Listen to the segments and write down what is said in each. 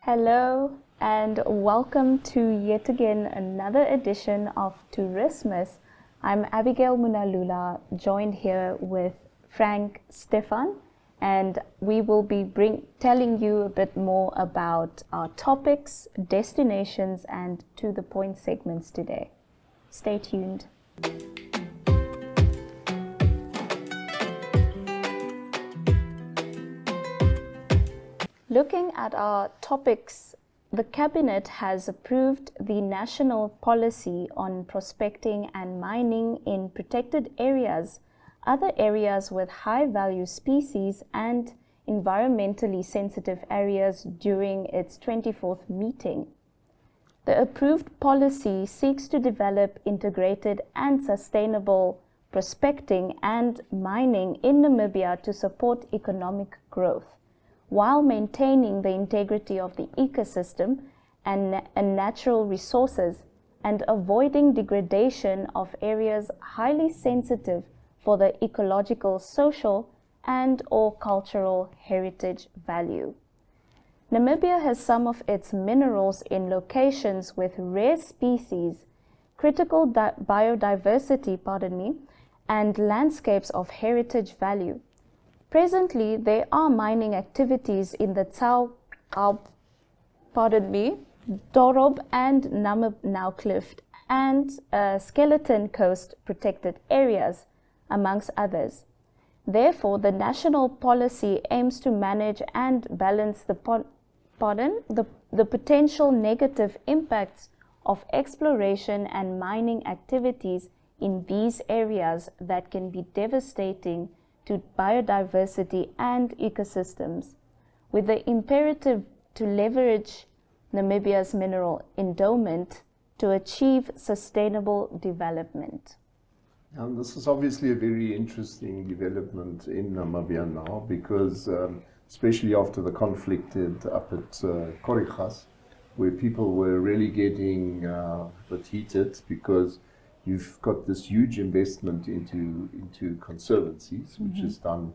Hello and welcome to yet again another edition of Tourismus. I'm Abigail Munalula, joined here with Frank Stefan, and we will be telling you a bit more about our topics, destinations, and to the point segments today. Stay tuned. Looking at our topics, the Cabinet has approved the national policy on prospecting and mining in protected areas, other areas with high value species, and environmentally sensitive areas during its 24th meeting. The approved policy seeks to develop integrated and sustainable prospecting and mining in Namibia to support economic growth, while maintaining the integrity of the ecosystem and natural resources and avoiding degradation of areas highly sensitive for the ecological, social, and/or cultural heritage value. Namibia has some of its minerals in locations with rare species, critical biodiversity, and landscapes of heritage value. Presently, there are mining activities in the Dorob and Namib and Skeleton Coast protected areas, amongst others. Therefore, the national policy aims to manage and balance the potential negative impacts of exploration and mining activities in these areas that can be devastating to biodiversity and ecosystems, with the imperative to leverage Namibia's mineral endowment to achieve sustainable development. And this is obviously a very interesting development in Namibia now, because especially after the conflict up at Korigas, where people were really getting a bit heated because you've got this huge investment into conservancies, which is done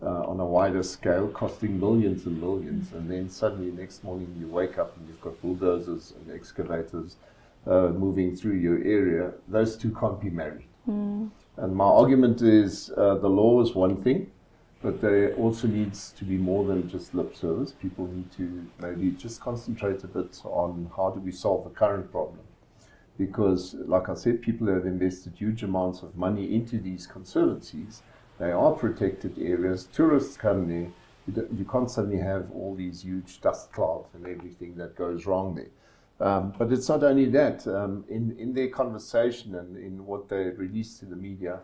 on a wider scale, costing millions and millions. And then suddenly next morning you wake up and you've got bulldozers and excavators moving through your area. Those two can't be married. And my argument is the law is one thing, but there also needs to be more than just lip service. People need to maybe just concentrate a bit on how do we solve the current problem. Because, like I said, people have invested huge amounts of money into these conservancies. They are protected areas. Tourists come there. You can't suddenly have all these huge dust clouds and everything that goes wrong there. But it's not only that. In their conversation and in what they release to the media,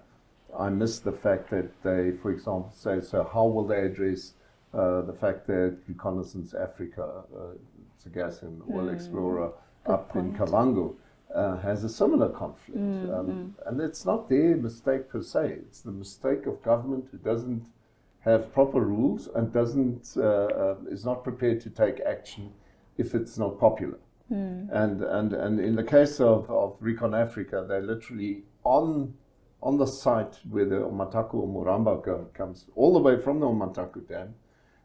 I miss the fact that they, for example, say, so how will they address the fact that Reconnaissance Africa, it's a gas and oil explorer up in Kavango, has a similar conflict. And it's not their mistake per se. It's the mistake of government who doesn't have proper rules and is not prepared to take action if it's not popular. And in the case of Recon Africa, they're literally on the site where the Omataku or Muramba comes all the way from the Omataku Dam,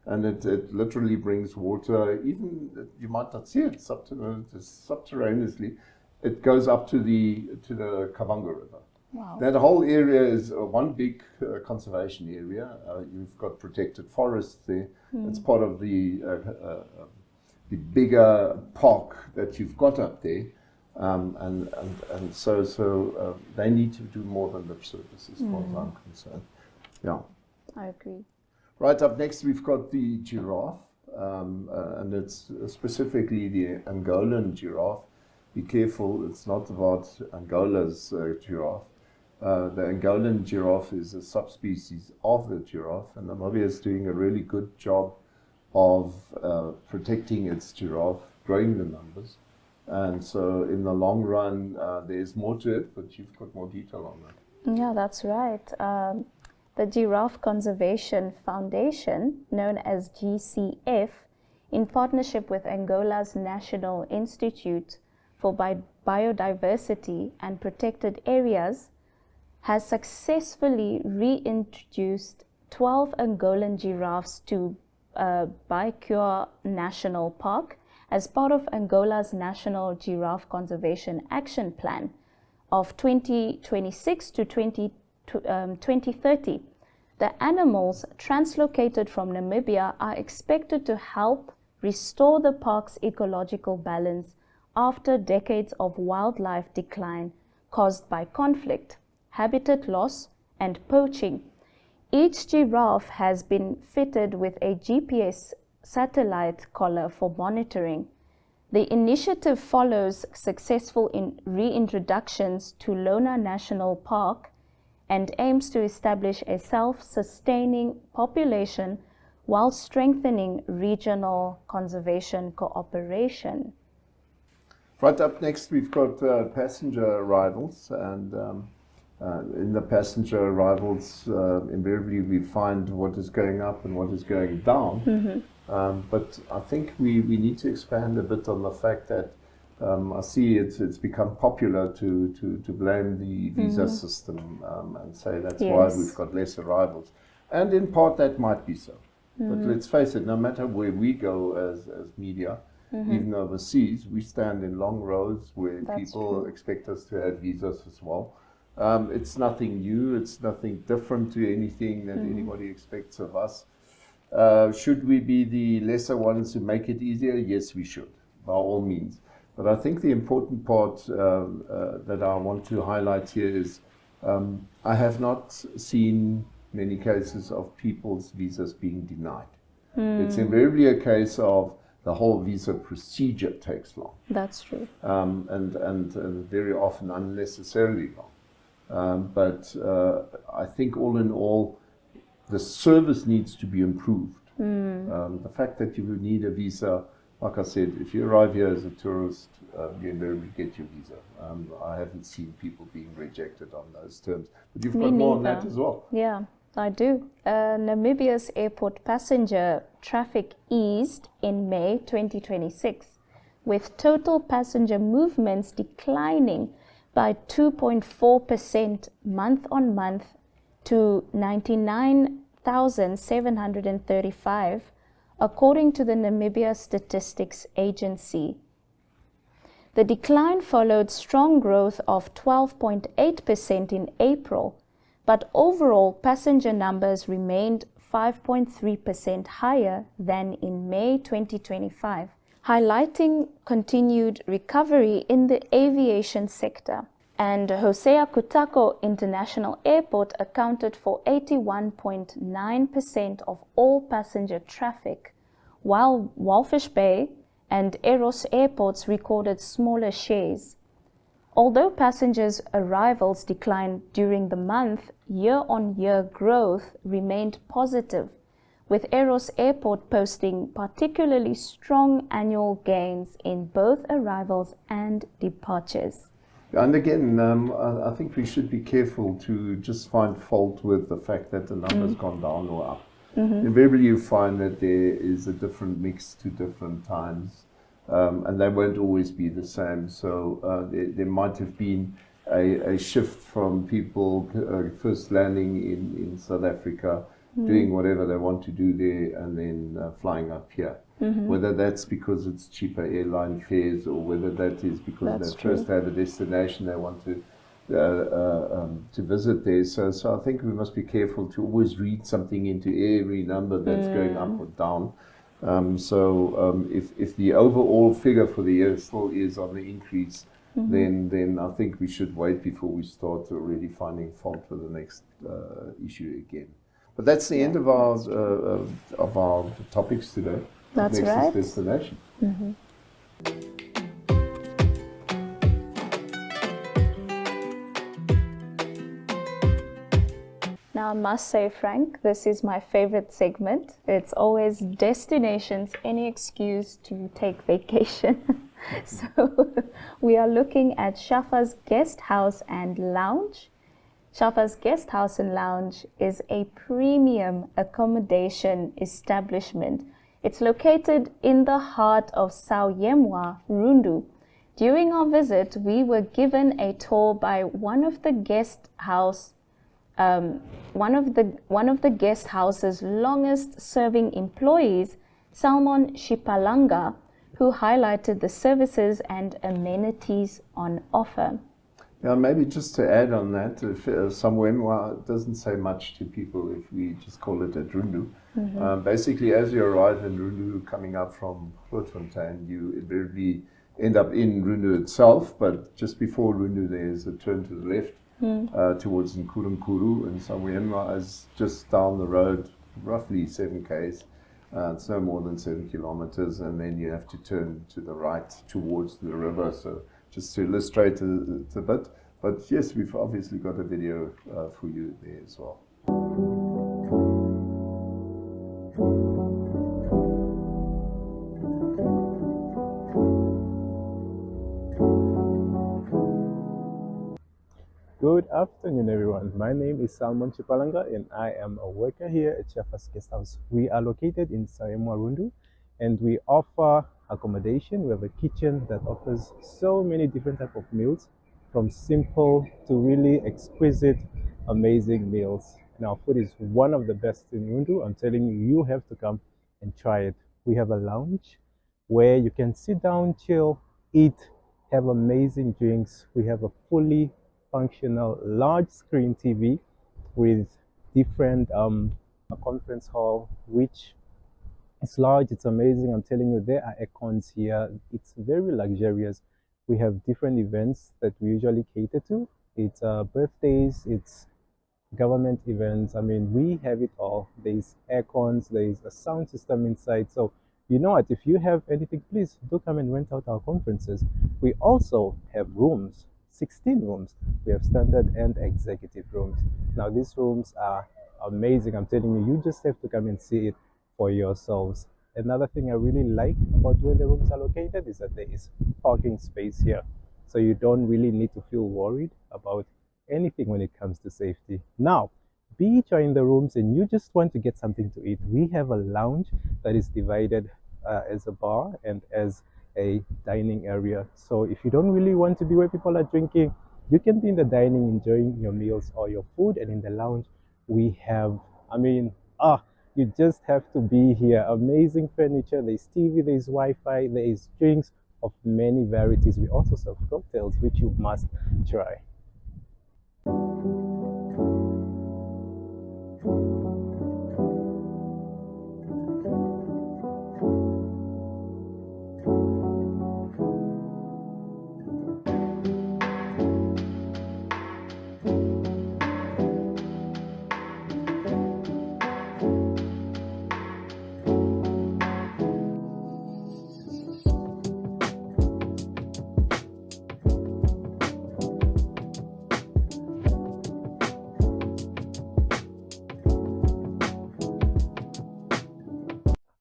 and it literally brings water, even you might not see it subterraneously. It goes up to the Kavango River. Wow. That whole area is one big conservation area. You've got protected forests there. It's part of the bigger park that you've got up there. So they need to do more than lip service as far as I'm concerned. Yeah. I agree. Right up next, we've got the giraffe, and it's specifically the Angolan giraffe. Be careful, it's not about Angola's giraffe. The Angolan giraffe is a subspecies of the giraffe, and Namibia is doing a really good job of protecting its giraffe, growing the numbers. And so in the long run, there's more to it, but you've got more detail on that. Yeah, that's right. The Giraffe Conservation Foundation, known as GCF, in partnership with Angola's National Institute for Biodiversity and Protected Areas, has successfully reintroduced 12 Angolan giraffes to Baikua National Park as part of Angola's National Giraffe Conservation Action Plan of 2026 to 2030. The animals translocated from Namibia are expected to help restore the park's ecological balance after decades of wildlife decline caused by conflict, habitat loss, and poaching. Each giraffe has been fitted with a GPS satellite collar for monitoring. The initiative follows successful reintroductions to Lona National Park and aims to establish a self-sustaining population while strengthening regional conservation cooperation. Right up next, we've got passenger arrivals, and in the passenger arrivals, invariably we find what is going up and what is going down. But I think we need to expand a bit on the fact that I see it's become popular to blame the visa system and say that's why we've got less arrivals. And in part that might be so. But let's face it, no matter where we go as media, even overseas, we stand in long rows where people expect us to have visas as well. It's nothing new, it's nothing different to anything that anybody expects of us. Should we be the lesser ones who make it easier? Yes, we should, by all means. But I think the important part that I want to highlight here is I have not seen many cases of people's visas being denied. It's invariably a case of the whole visa procedure takes long. That's true. And very often unnecessarily long. But I think all in all, the service needs to be improved. The fact that you would need a visa, like I said, if you arrive here as a tourist, you invariably get your visa. I haven't seen people being rejected on those terms. But you've got more on that as well. Yeah, I do. Namibia's airport passenger traffic eased in May 2026, with total passenger movements declining by 2.4% month on month to 99,735, according to the Namibia Statistics Agency. The decline followed strong growth of 12.8% in April, but overall passenger numbers remained 5.3% higher than in May 2025, highlighting continued recovery in the aviation sector. And Hosea Kutako International Airport accounted for 81.9% of all passenger traffic, while Walvis Bay and Eros airports recorded smaller shares. Although passengers' arrivals declined during the month, year-on-year growth remained positive, with Eros Airport posting particularly strong annual gains in both arrivals and departures. And again, I think we should be careful to just find fault with the fact that the number's gone down or up. Invariably you find that there is a different mix to different times, and they won't always be the same. So there might have been a shift from people first landing in South Africa, doing whatever they want to do there, and then flying up here. Whether that's because it's cheaper airline fares, or whether that is because they first have a destination they want to visit there. So I think we must be careful to always read something into every number that's going up or down. If the overall figure for the year still is on the increase, then I think we should wait before we start already finding fault with the next issue again. But that's the end of our topics today. That's next right. is destination. Now I must say, Frank, this is my favorite segment. It's always destinations, any excuse to take vacation. So we are looking at Shafa's Guest House and Lounge. Shafa's Guest House and Lounge is a premium accommodation establishment. It's located in the heart of Sauyemwa, Rundu. During our visit, we were given a tour by one of the guest house's longest serving employees, Salmon Shipalanga, who highlighted the services and amenities on offer. Yeah, maybe just to add on that, if Samwemwa doesn't say much to people if we just call it at Rundu. Basically, as you arrive in Rundu, coming up from Grootfontein, you invariably end up in Rundu itself, but just before Rundu there's a turn to the left towards Nkulunkulu, and Samwemwa is just down the road, roughly 7 k's. It's no more than 7 kilometers, and then you have to turn to the right towards the river. So just to illustrate it a bit. But yes, we've obviously got a video for you there as well. Good afternoon, everyone. My name is Salmon Chipalanga, and I am a worker here at Shafa's Guest House. We are located in Saemwa, Rundu, and we offer accommodation. We have a kitchen that offers so many different types of meals, from simple to really exquisite, amazing meals. And our food is one of the best in Rundu. I'm telling you, you have to come and try it. We have a lounge where you can sit down, chill, eat, have amazing drinks. We have a fully functional large screen TV with different a conference hall, which is large. It's amazing. I'm telling you, there are aircons here. It's very luxurious. We have different events that we usually cater to. It's birthdays, it's government events. I mean, we have it all. There's aircons, there's a sound system inside. So you know what, if you have anything, please do come and rent out our conferences. We also have rooms, 16 rooms. We have standard and executive rooms. Now these rooms are amazing. I'm telling you, you just have to come and see it for yourselves. Another thing I really like about where the rooms are located is that there is parking space here. So you don't really need to feel worried about anything when it comes to safety. Now, be it you're in the rooms and you just want to get something to eat, we have a lounge that is divided as a bar and as a dining area. So if you don't really want to be where people are drinking, you can be in the dining enjoying your meals or your food, and in the lounge we have, you just have to be here. Amazing furniture, there's TV, there's Wi-Fi, there is drinks of many varieties. We also serve cocktails, which you must try.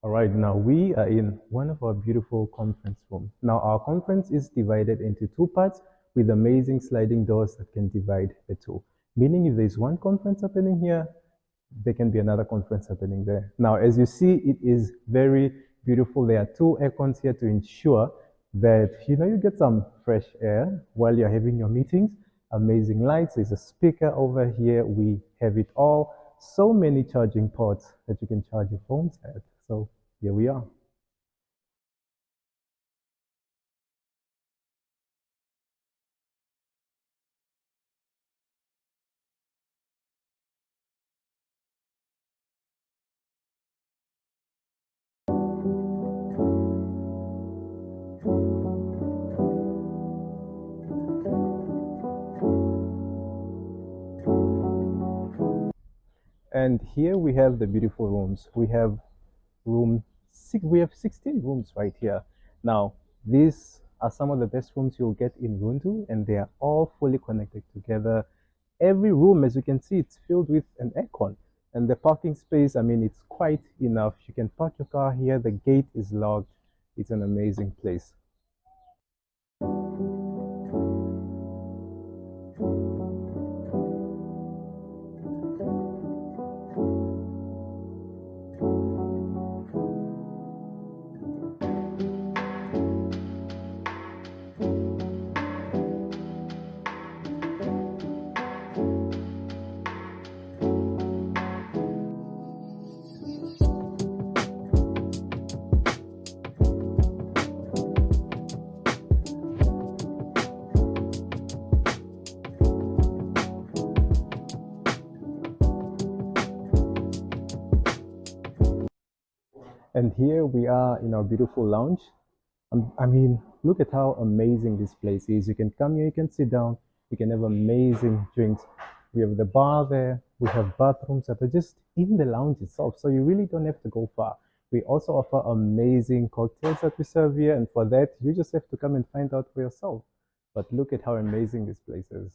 Right now we are in one of our beautiful conference rooms. Now our conference is divided into 2 parts with amazing sliding doors that can divide the 2. Meaning if there's one conference happening here, there can be another conference happening there. Now as you see, it is very beautiful. There are 2 aircons here to ensure that you get some fresh air while you're having your meetings. Amazing lights. There's a speaker over here. We have it all. So many charging ports that you can charge your phones at. So here we are. And here we have the beautiful rooms. We have 16 rooms right here. Now, these are some of the best rooms you'll get in Rundu, and they are all fully connected together. Every room, as you can see, it's filled with an aircon. And the parking space, it's quite enough. You can park your car here. The gate is locked. It's an amazing place. And here we are in our beautiful lounge. I mean, look at how amazing this place is. You can come here, you can sit down, you can have amazing drinks. We have the bar there, we have bathrooms that are just in the lounge itself, so you really don't have to go far. We also offer amazing cocktails that we serve here, and for that, you just have to come and find out for yourself. But look at how amazing this place is.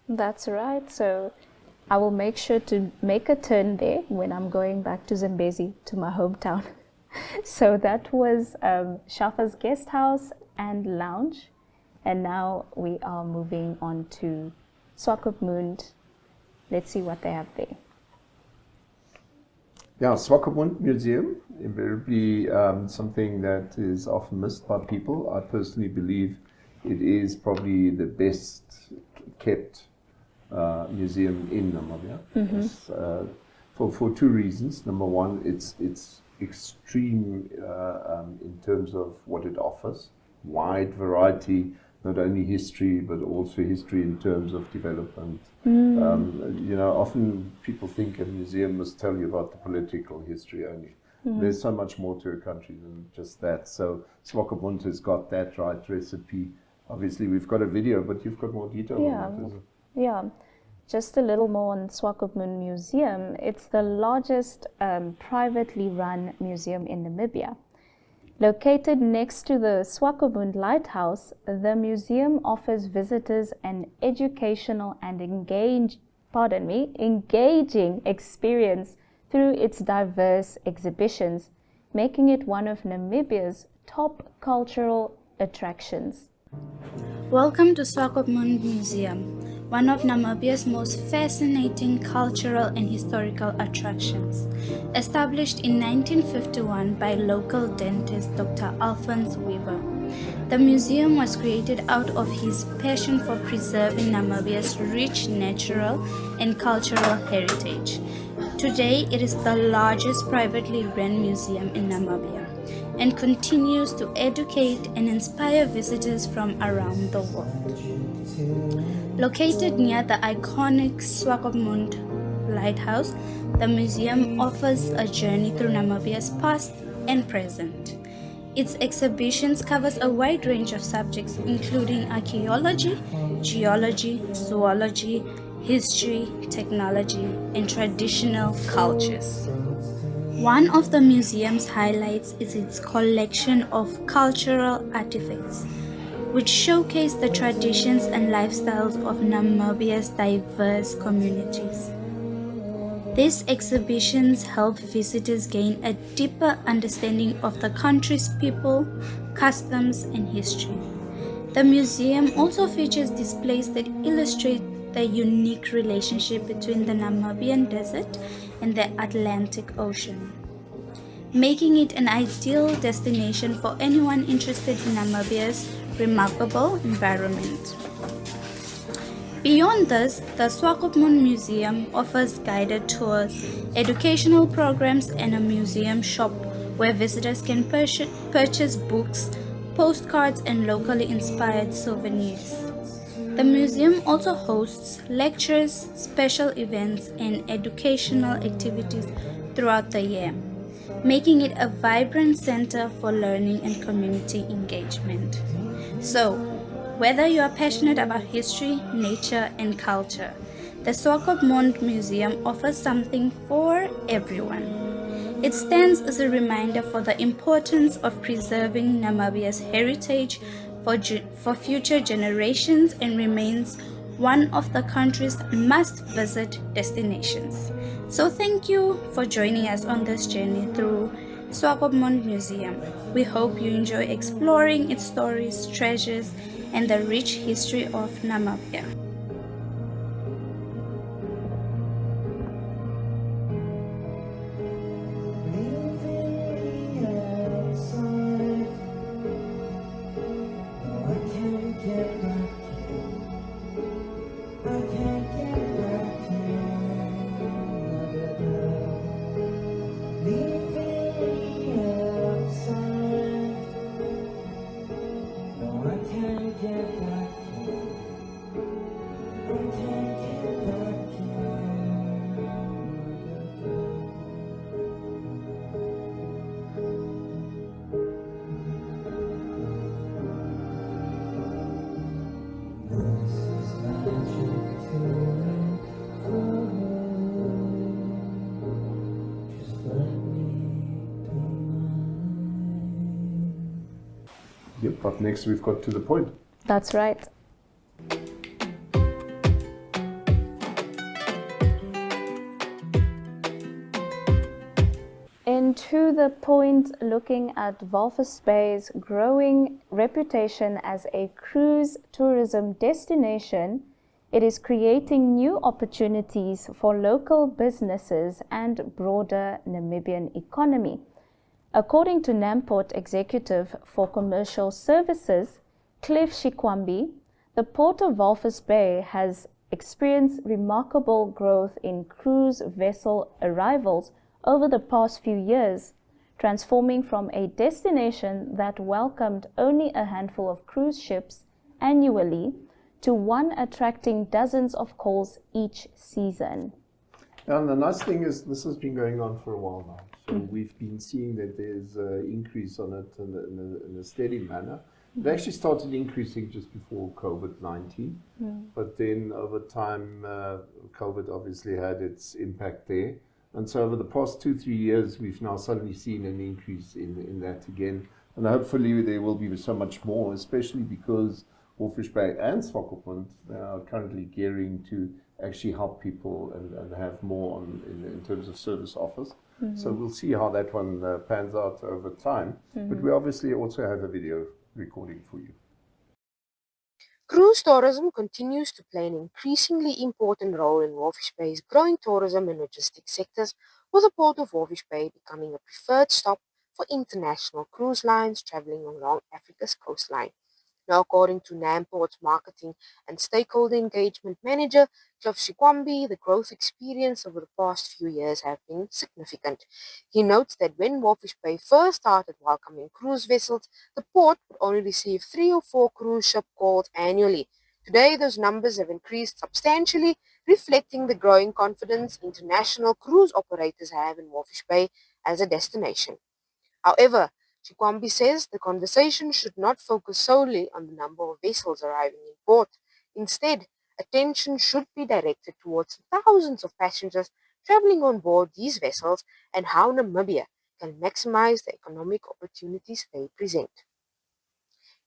That's right. So I will make sure to make a turn there when I'm going back to Zambezi, to my hometown. So that was Shafa's guest house and lounge. And now we are moving on to Swakopmund. Let's see what they have there. Yeah, Swakopmund Museum, invariably something that is often missed by people. I personally believe it is probably the best kept museum in Namibia. It's, for two reasons. Number one, it's extreme in terms of what it offers. Wide variety, not only history, but also history in terms of development. You know, often people think a museum must tell you about the political history only. There's so much more to a country than just that. So Swakopmund has got that right recipe. Obviously, we've got a video, but you've got more detail on it, is it? Yeah, just a little more on Swakopmund Museum. It's the largest privately run museum in Namibia. Located next to the Swakopmund Lighthouse, the museum offers visitors an educational and engaging experience through its diverse exhibitions, making it one of Namibia's top cultural attractions. Welcome to Swakopmund Museum, one of Namibia's most fascinating cultural and historical attractions. Established in 1951 by local dentist Dr. Alphonse Weber, the museum was created out of his passion for preserving Namibia's rich natural and cultural heritage. Today, it is the largest privately run museum in Namibia and continues to educate and inspire visitors from around the world. Located near the iconic Swakopmund Lighthouse, the museum offers a journey through Namibia's past and present. Its exhibitions covers a wide range of subjects including archaeology, geology, zoology, history, technology, and traditional cultures. One of the museum's highlights is its collection of cultural artifacts, which showcase the traditions and lifestyles of Namibia's diverse communities. These exhibitions help visitors gain a deeper understanding of the country's people, customs, and history. The museum also features displays that illustrate the unique relationship between the Namibian desert and the Atlantic Ocean, making it an ideal destination for anyone interested in Namibia's remarkable environment. Beyond this, the Swakopmund Museum offers guided tours, educational programs, and a museum shop where visitors can purchase books, postcards, and locally inspired souvenirs. The museum also hosts lectures, special events, and educational activities throughout the year, making it a vibrant center for learning and community engagement. So, whether you are passionate about history, nature, and culture, the Swakopmund Museum offers something for everyone. It stands as a reminder for the importance of preserving Namibia's heritage for future generations and remains one of the country's must-visit destinations. So thank you for joining us on this journey through Swakopmund Museum. We hope you enjoy exploring its stories, treasures, and the rich history of Namibia. Yep, up next we've got To the Point. That's right. In To the Point, looking at Walvis Bay's growing reputation as a cruise tourism destination, it is creating new opportunities for local businesses and broader Namibian economy. According to Namport Executive for Commercial Services, Cliff Shikwambi, the Port of Walvis Bay has experienced remarkable growth in cruise vessel arrivals over the past few years, transforming from a destination that welcomed only a handful of cruise ships annually to one attracting dozens of calls each season. And the nice thing is this has been going on for a while now. So we've been seeing that there's an increase on it in a steady manner. It actually started increasing just before COVID-19, but then over time, COVID obviously had its impact there. And so over the past 2-3 years, we've now suddenly seen an increase in that again. And hopefully there will be so much more, especially because Walvis Bay and Swakopmund are currently gearing to actually help people and have more in terms of service offers. So we'll see how that one pans out over time. But we obviously also have a video recording for you. Cruise tourism continues to play an increasingly important role in Walvis Bay's growing tourism and logistics sectors, with the port of Walvis Bay becoming a preferred stop for international cruise lines traveling along Africa's coastline. Now, according to Namport's marketing and stakeholder engagement manager, Cliff Shikwambi, the growth experience over the past few years have been significant. He notes that when Walvis Bay first started welcoming cruise vessels, the port would only receive 3 or 4 cruise ship calls annually. Today, those numbers have increased substantially, reflecting the growing confidence international cruise operators have in Walvis Bay as a destination. However, Chikwambi says the conversation should not focus solely on the number of vessels arriving in port. Instead, attention should be directed towards the thousands of passengers traveling on board these vessels and how Namibia can maximize the economic opportunities they present.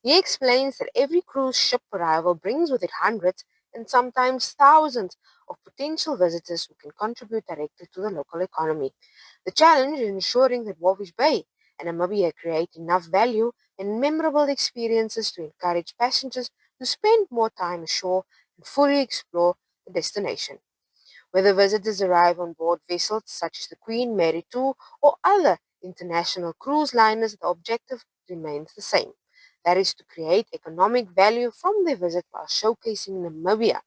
He explains that every cruise ship arrival brings with it hundreds and sometimes thousands of potential visitors who can contribute directly to the local economy. The challenge is ensuring that Walvis Bay and Namibia create enough value and memorable experiences to encourage passengers to spend more time ashore and fully explore the destination. Whether visitors arrive on board vessels such as the Queen Mary 2 or other international cruise liners, the objective remains the same. That is to create economic value from their visit while showcasing Namibia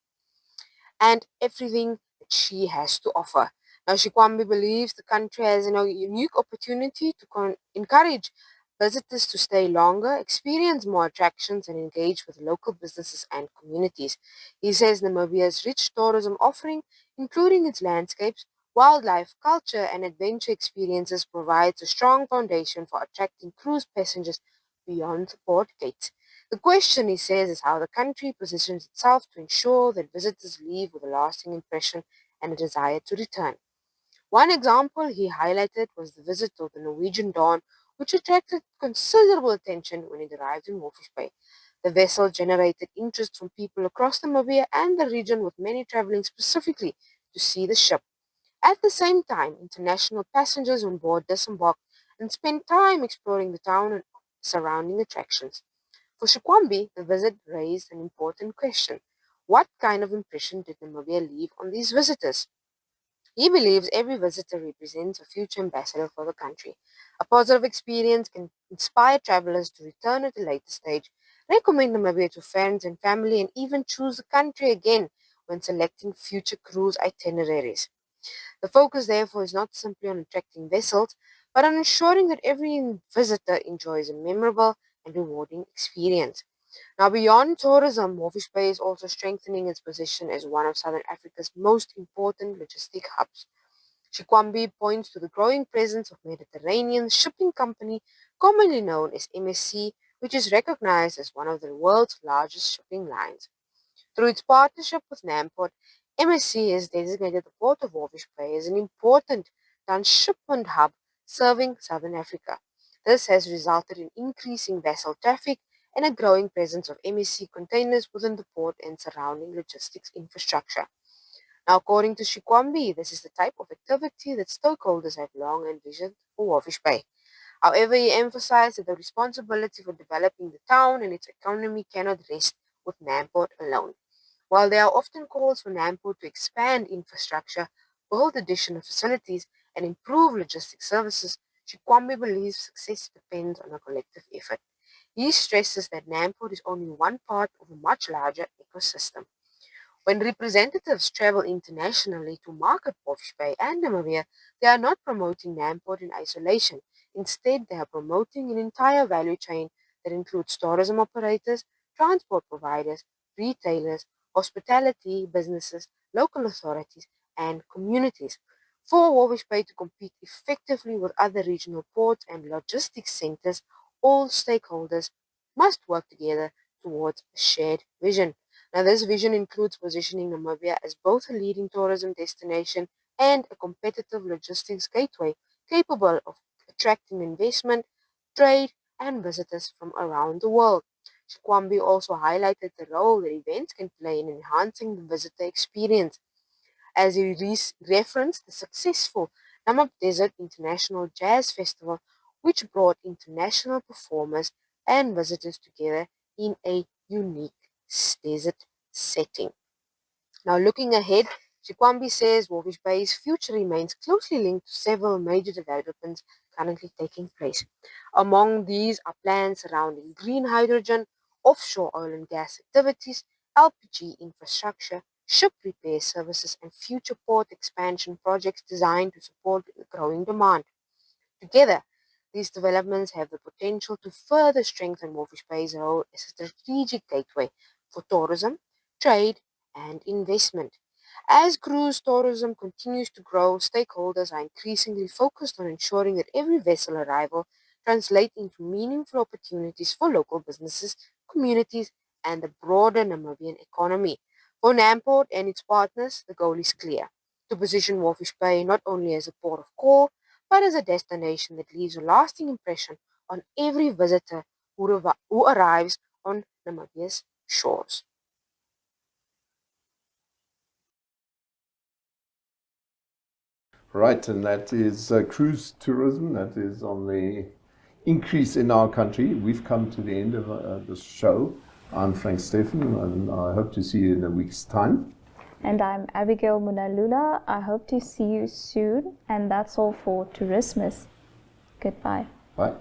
and everything that she has to offer. Now, Shakwambi believes the country has a unique opportunity to encourage visitors to stay longer, experience more attractions, and engage with local businesses and communities. He says Namibia's rich tourism offering, including its landscapes, wildlife, culture, and adventure experiences, provides a strong foundation for attracting cruise passengers beyond the port gates. The question, he says, is how the country positions itself to ensure that visitors leave with a lasting impression and a desire to return. One example he highlighted was the visit of the Norwegian Dawn, which attracted considerable attention when it arrived in Walvis Bay. The vessel generated interest from people across Namibia and the region, with many traveling specifically to see the ship. At the same time, international passengers on board disembarked and spent time exploring the town and surrounding attractions. For Shakwambi, the visit raised an important question. What kind of impression did Namibia leave on these visitors? He believes every visitor represents a future ambassador for the country. A positive experience can inspire travelers to return at a later stage, recommend Namibia to friends and family, and even choose the country again when selecting future cruise itineraries. The focus, therefore, is not simply on attracting vessels, but on ensuring that every visitor enjoys a memorable and rewarding experience. Now, beyond tourism, Walvis Bay is also strengthening its position as one of Southern Africa's most important logistic hubs. Shikwambi points to the growing presence of Mediterranean Shipping Company, commonly known as MSC, which is recognized as one of the world's largest shipping lines. Through its partnership with Namport, MSC has designated the Port of Walvis Bay as an important transshipment hub serving Southern Africa. This has resulted in increasing vessel traffic and a growing presence of MSC containers within the port and surrounding logistics infrastructure. Now, according to Shikwambi, this is the type of activity that stakeholders have long envisioned for Walvis Bay. However, he emphasized that the responsibility for developing the town and its economy cannot rest with Namport alone. While there are often calls for Namport to expand infrastructure, build additional facilities, and improve logistics services, Shikwambi believes success depends on a collective effort. He stresses that Namport is only one part of a much larger ecosystem. When representatives travel internationally to market Walvis Bay and Namibia, they are not promoting Namport in isolation. Instead, they are promoting an entire value chain that includes tourism operators, transport providers, retailers, hospitality businesses, local authorities, and communities. For Walvis Bay to compete effectively with other regional ports and logistics centers, all stakeholders must work together towards a shared vision. Now, this vision includes positioning Namibia as both a leading tourism destination and a competitive logistics gateway capable of attracting investment, trade, and visitors from around the world. Shikwambi also highlighted the role that events can play in enhancing the visitor experience, as he referenced the successful Namib Desert International Jazz Festival, which brought international performers and visitors together in a unique desert setting. Now, looking ahead, Shikwambi says Walvis Bay's future remains closely linked to several major developments currently taking place. Among these are plans surrounding green hydrogen, offshore oil and gas activities, LPG infrastructure, ship repair services, and future port expansion projects designed to support the growing demand. Together, these developments have the potential to further strengthen Walvis Bay's role as a strategic gateway for tourism, trade, and investment. As cruise tourism continues to grow, stakeholders are increasingly focused on ensuring that every vessel arrival translates into meaningful opportunities for local businesses, communities, and the broader Namibian economy. For Namport and its partners, the goal is clear: to position Walvis Bay not only as a port of call, but as a destination that leaves a lasting impression on every visitor who arrives on Namibia's shores. Right, and that is cruise tourism. That is on the increase in our country. We've come to the end of this show. I'm Frank Stephen, and I hope to see you in a week's time. And I'm Abigail Munalula. I hope to see you soon. And that's all for Tourismus. Goodbye. Bye.